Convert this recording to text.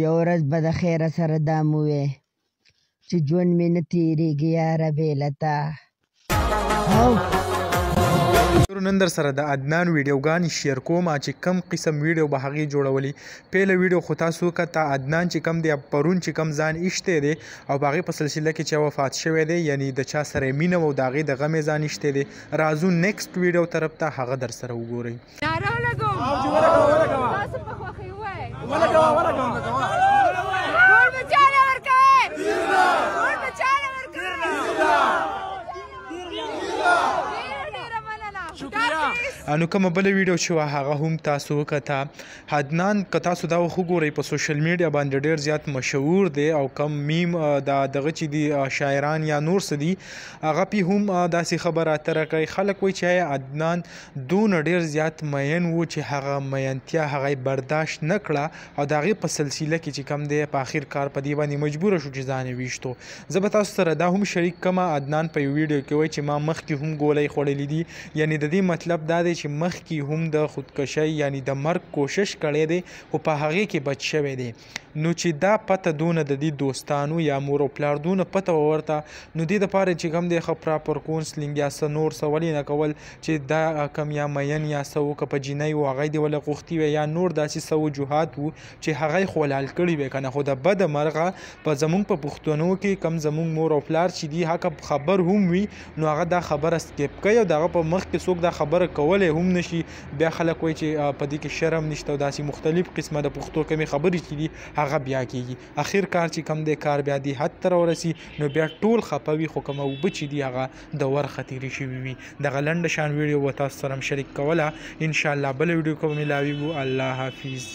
یو ورځ به د خیره سره دا مو وې چې ژوند مې نه تېرېږي یاره بې له تا. نن در سره د عدنان ویډیوګانې شیر کوم چې کم قسم ویډیو به هغې جوړولي. پیله ویډیو خو تاسو وکته عدنان چې کم دی پرون چې کم ځان ایشتی دی او په هغې په سلسله کې چې وفات شوی دی یعنی د چا سره یې مینه و او د هغې د غم یې ځان ایشتی دی. راځو نیکسټ ویډیو طرف ته هغه در سره وګورئ. ناره ولګوم تاسو په خوښۍ ووایئ ټول به چاله ورکوئ ټول به چاله ورکوئ. نو کومه بله ویډیو چې وه هغه هم تاسو وکته. عدنان که تاسو دا وګورئ په سوشل میډیا باندې ډېر زیات مشهور دی او کم میم دا دغه چې دي شاعران یا نور څه دي هغه پې هم داسې خبره اتره کوي. خلک وایي چې عدنان دونه ډېر زیات مین و چې هغه مینتیا هغه یې برداشت نه کړه او د هغې په سلسله کې چې کم دی په آخر کار په دې باندې مجبوره شو چې ځان یې ویشتو. زه به تاسو سره دا هم شریک کړم. عدنان په یو ویډیو کې وایي چې ما مخکې هم ګولۍ خوړلي دي یعنی د دې مطلب دا دی چې مخکې هم د خودکشۍ یعنی د مرګ کوشش کړی دی خو په هغې کې بچ شوی دی. نو چې دا پته دونه د دې دوستانو یا مور او پلار دونه پته ورته نو دې دپاره چې کوم دی ښه پراپر کونسلینګ یا څه نور څه ولې نه کول چې دا کم یا مین یا څه و که په جینۍ و هغه یې دې وله غوښتي وی یا نور داسې څه وجوهات و چې هغه یې خو حلال کړي وی که نه. خو د بده مرغه په زمونږ په پښتنو کې کم زمونږ مور او پلار چې دي هغه خبر هم وي نو هغه دا خبره سکیپ کوي او د هغه په مخ کې څوک دا خبره کولی هم نشي. بیا خلک وایي چې په دې کې شرم نشته او داسې مختلف قسمه د پښتو کمې خبرې چې دي هغه بیا کېږي. اخر کار چې کم دی کار بیا دې حد ته راورسي نو بیا ټول خفه وي خو کومه اوبه چې دي هغه د ورخه تېرې شوي وي. دغه لنډه شان ویډیو به تاسو سره هم شریک کوله. انشاءالله بله ویډیو که به ملاویږو. الله حافظ.